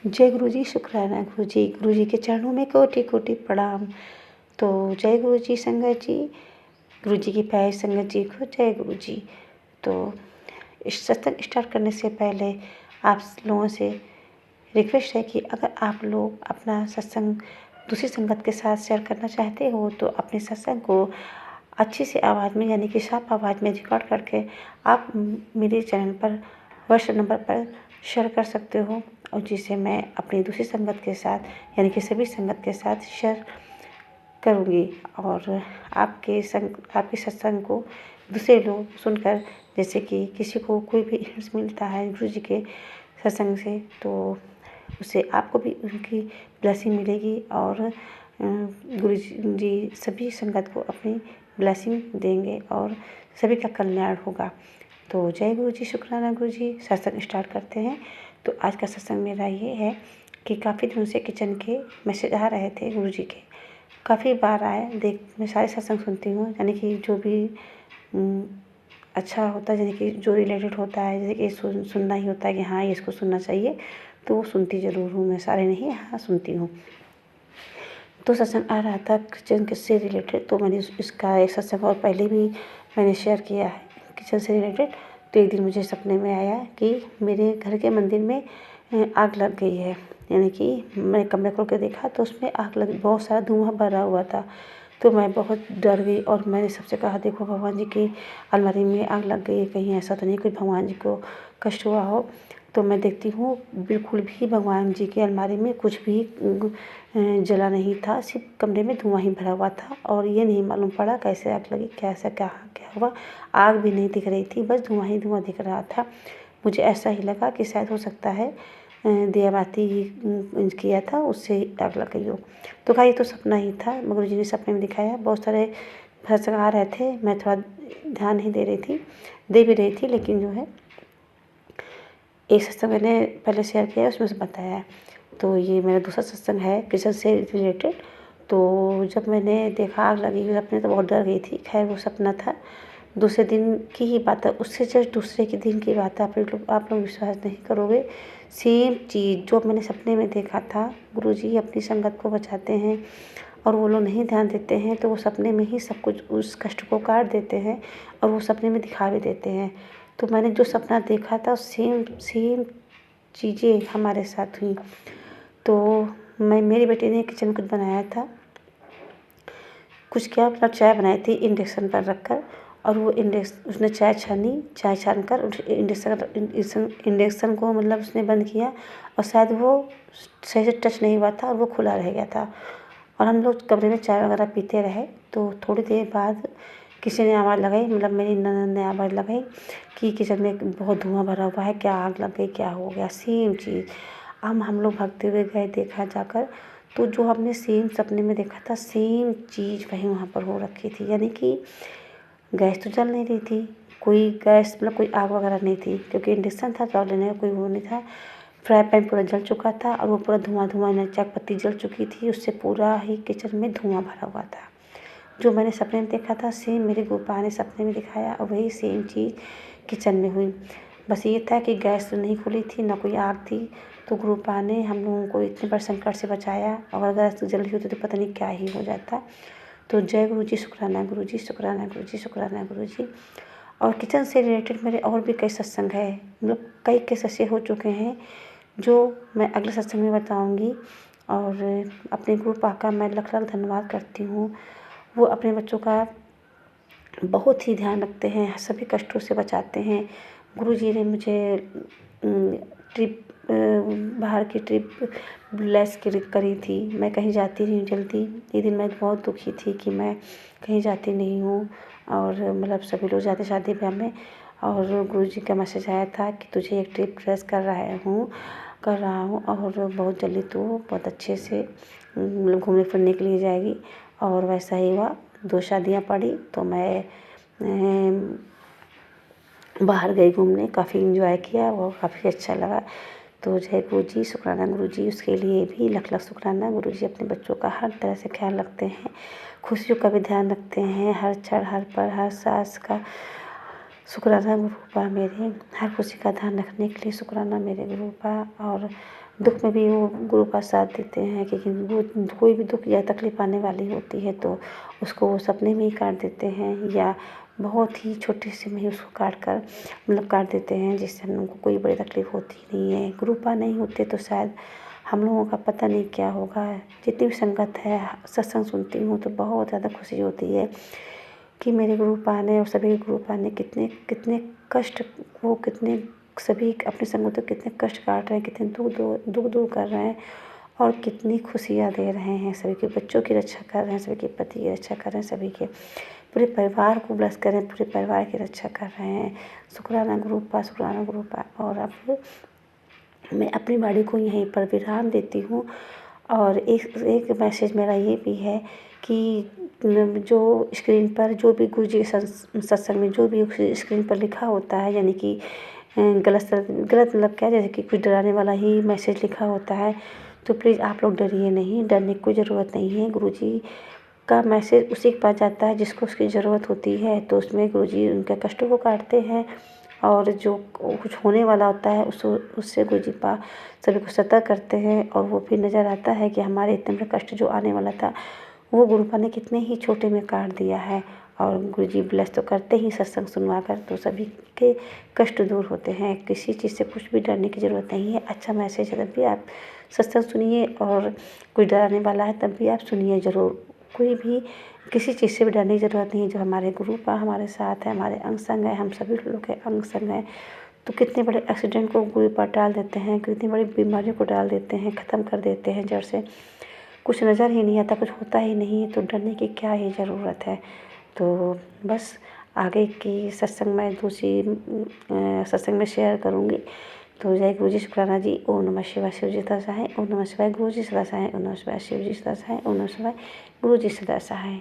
जय गुरु जी, शुक्राना गुरु जी के चरणों में कोटि कोटि प्रणाम। तो जय गुरु जी संगत जी, गुरु जी की प्यारी संगत जी को जय गुरु जी। तो इस सत्संग स्टार्ट करने से पहले आप लोगों से रिक्वेस्ट है कि अगर आप लोग अपना सत्संग दूसरी संगत के साथ शेयर करना चाहते हो तो अपने सत्संग को अच्छी सी आवाज़ में यानी कि साफ आवाज़ में रिकॉर्ड करके आप मेरे चैनल पर व्हाट्सएप नंबर पर शेयर कर सकते हो, और जिसे मैं अपनी दूसरी संगत के साथ यानी कि सभी संगत के साथ शेयर करूँगी। और आपके सत्संग को दूसरे लोग सुनकर, जैसे कि किसी को कोई भी हिंट्स मिलता है गुरु जी के सत्संग से, तो उससे आपको भी उनकी ब्लेसिंग मिलेगी और गुरु जी सभी संगत को अपनी ब्लेसिंग देंगे और सभी का कल्याण होगा। तो जय गुरु जी, शुक्राना गुरु जी। सत्संग स्टार्ट करते हैं। तो आज का सत्संग मेरा ये है कि काफ़ी दिनों से किचन के मैसेज आ रहे थे गुरु जी के, काफ़ी बार आए। मैं सारे सत्संग सुनती हूँ, यानी कि जो भी अच्छा होता है, यानी कि जो रिलेटेड होता है, जैसे कि सुनना ही होता है कि हाँ ये इसको सुनना चाहिए, तो वो सुनती ज़रूर हूँ मैं। सारे नहीं, हाँ सुनती हूँ। तो सत्संग आ रहा था किचन से रिलेटेड, तो मैंने इसका एक सत्संग और पहले भी मैंने शेयर किया है किचन से रिलेटेड। तो एक दिन मुझे सपने में आया कि मेरे घर के मंदिर में आग लग गई है, यानी कि मैं कमरे खोल के देखा तो उसमें आग लगी, बहुत सारा धुआं भरा हुआ था। तो मैं बहुत डर गई और मैंने सबसे कहा, देखो भगवान जी की अलमारी में आग लग गई है, कहीं ऐसा तो नहीं कोई भगवान जी को कष्ट हुआ हो। तो मैं देखती हूँ बिल्कुल भी भगवान जी की अलमारी में कुछ भी जला नहीं था, सिर्फ कमरे में धुआं ही भरा हुआ था। और ये नहीं मालूम पड़ा कैसे आग लगी, कैसा क्या हुआ। आग भी नहीं दिख रही थी, बस धुआं ही धुआं दिख रहा था। मुझे ऐसा ही लगा कि शायद हो सकता है दिया बाती किया था, उससे आग लग गई हो। तो कहा ये तो सपना ही था। गुरु जी ने सपने में दिखाया, बहुत सारे सत्संग आ रहे थे, मैं थोड़ा ध्यान नहीं दे रही थी, दे भी रही थी, लेकिन जो है एक सत्संग मैंने पहले शेयर किया है, उसमें से बताया है। तो ये मेरा दूसरा सत्संग है किचन से रिलेटेड। तो जब मैंने देखा आग लगी हुई सपने, तो बहुत डर गई थी। खैर वो सपना था, दूसरे दिन की ही बात है, उससे जस्ट दूसरे के दिन की बात है। आप लोग विश्वास नहीं करोगे, सेम चीज़ जो मैंने सपने में देखा था। गुरु जी अपनी संगत को बचाते हैं और वो लोग नहीं ध्यान देते हैं, तो वो सपने में ही सब कुछ उस कष्ट को काट देते हैं और वो सपने में दिखा भी देते हैं। तो मैंने जो सपना देखा था सेम चीज़ें हमारे साथ हुई। तो मेरी बेटी ने किचन कुछ बनाया था, कुछ क्या मतलब चाय बनाई थी इंडक्शन पर रखकर, और वो उसने चाय छान कर इंडक्शन को मतलब उसने बंद किया, और शायद वो सही से टच नहीं हुआ था और वो खुला रह गया था। और हम लोग कमरे में चाय वगैरह पीते रहे। तो थोड़ी देर बाद किसी ने आवाज़ लगाई, मतलब मेरी ननद ने आवाज़ लगाई कि किचन में बहुत धुआं भरा हुआ है, क्या आग लग गई, क्या हो गया। सेम चीज़ हम लोग भागते हुए गए, देखा जाकर, तो जो हमने सेम सपने में देखा था सेम चीज़ वहीं वहाँ पर हो रखी थी। यानी कि गैस तो जल नहीं रही थी, कोई गैस मतलब कोई आग वगैरह नहीं थी, क्योंकि इंडक्शन था, जल लेने का कोई वो नहीं था। फ्राई पैन पूरा जल चुका था और वो पूरा धुआं चाक पत्ती जल चुकी थी, उससे पूरा ही किचन में धुआं भरा हुआ था। जो मैंने सपने में देखा था सेम मेरे गुप्पा ने सपने में दिखाया, और वही सेम चीज़ किचन में हुई। बस ये था कि गैस तो नहीं खुली थी, ना कोई आग थी। तो गुरुपा ने हम लोगों को इतने बड़े संकट से बचाया, और अगर गैस जल रही होती तो पता नहीं क्या ही हो जाता। तो जय गुरु जी, शुक्राना गुरु जी, शुक्राना गुरु जी, शुक्राना गुरु जी। और किचन से रिलेटेड मेरे और भी कई सत्संग है, मतलब कई केस ऐसे हो चुके हैं जो मैं अगले सत्संग में बताऊँगी। और अपने गुरुपा का मैं लख लख धन्यवाद करती हूँ। वो अपने बच्चों का बहुत ही ध्यान रखते हैं, सभी कष्टों से बचाते हैं। गुरु जी ने मुझे बाहर की ट्रिप ब्लेस करी थी। मैं कहीं जाती नहीं हूँ जल्दी। एक दिन मैं बहुत दुखी थी कि मैं कहीं जाती नहीं हूँ, और मतलब सभी लोग जाते शादी ब्याह में, और गुरु जी का मैसेज आया था कि तुझे एक ट्रिप प्लेस कर रहा हूँ और बहुत जल्दी तू बहुत अच्छे से मतलब घूमने फिरने के लिए जाएगी। और वैसा ही हुआ, 2 शादियाँ पड़ी, तो मैं बाहर गई घूमने, काफ़ी एंजॉय किया, वो काफ़ी अच्छा लगा। तो जय गुरु जी, शुक्राना गुरु जी, उसके लिए भी लख लख शुक्राना। गुरु जी अपने बच्चों का हर तरह से ख्याल रखते हैं, खुशियों का भी ध्यान रखते हैं, हर क्षण हर पल हर सांस का। शुक्राना गुरुपा मेरे, हर खुशी का ध्यान रखने के लिए शुक्राना मेरे गुरुपा। और दुख में भी वो गुरु का साथ देते हैं, क्योंकि वो कोई भी दुख या तकलीफ आने वाली होती है तो उसको वो सपने में ही काट देते हैं, या बहुत ही छोटे से में ही उसको काट देते हैं, जिससे हम लोगों को कोई बड़ी तकलीफ होती नहीं है। गुरुपा नहीं होते तो शायद हम लोगों का पता नहीं क्या होगा। जितनी भी संगत है, सत्संग सुनती हूँ तो बहुत ज़्यादा खुशी होती है कि मेरे गुरुपा ने और सभी गुरुपा ने कितने कितने कष्ट, वो कितने सभी अपने संगतों कितने कष्ट काट रहे हैं, कितने दुख दूर कर रहे हैं और कितनी खुशियाँ दे रहे हैं। सभी के बच्चों की रक्षा कर रहे हैं, सभी के पति की रक्षा कर रहे हैं, सभी के पूरे परिवार को ब्लेस कर रहे हैं, पूरे परिवार की रक्षा कर रहे हैं। शुक्राना गुरुपा, शुक्राना गुरुपा। और अब मैं अपनी वाणी को यहीं पर विराम देती हूँ। और एक मैसेज मेरा ये भी है कि जो स्क्रीन पर जो भी गुरु जी के सत्संग में जो भी स्क्रीन पर लिखा होता है, यानी कि गलत मतलब क्या, जैसे कि कुछ डराने वाला ही मैसेज लिखा होता है, तो प्लीज़ आप लोग डरिए नहीं, डरने की कोई ज़रूरत नहीं है। गुरु जी का मैसेज उसी के पास जाता है जिसको उसकी ज़रूरत होती है, तो उसमें गुरु जी उनके कष्टों को काटते हैं, और जो कुछ होने वाला होता है उससे गुरु जी सभी को सतर्क करते हैं। और वो फिर नज़र आता है कि हमारे इतने बड़े कष्ट जो आने वाला था वो गुरुपा ने कितने ही छोटे में काट दिया है। और गुरु जी ब्लेस तो करते ही सत्संग सुनवा कर, तो सभी के कष्ट दूर होते हैं। किसी चीज़ से कुछ भी डरने की ज़रूरत नहीं है। अच्छा मैसेज है तब भी आप सत्संग सुनिए, और कोई डराने वाला है तब भी आप सुनिए ज़रूर। कोई भी किसी चीज़ से भी डरने की ज़रूरत नहीं है। जो हमारे गुरुपा हमारे साथ है, हमारे अंग संग है, हम सभी लोग के अंग संग है, तो कितने बड़े एक्सीडेंट को गुरुपा टाल देते हैं, कितनी बड़ी बीमारियों को डाल देते हैं, ख़त्म कर देते हैं जड़ से। कुछ नज़र ही नहीं आता, कुछ होता ही नहीं, तो डरने की क्या ही ज़रूरत है। तो बस आगे की सत्संग मैं दूसरी सत्संग में शेयर करूँगी। तो जय गुरु जी, शुक्राना जी। ओम नमः शिवाय, शिव जी सदा सहाय। ओम नमः शिवाय, गुरु जी सदा सहाय। ओम नमः शिवाय, शिव जी सदा सहाय। ओम नमः शिवाय, गुरु जी सदा सहाय।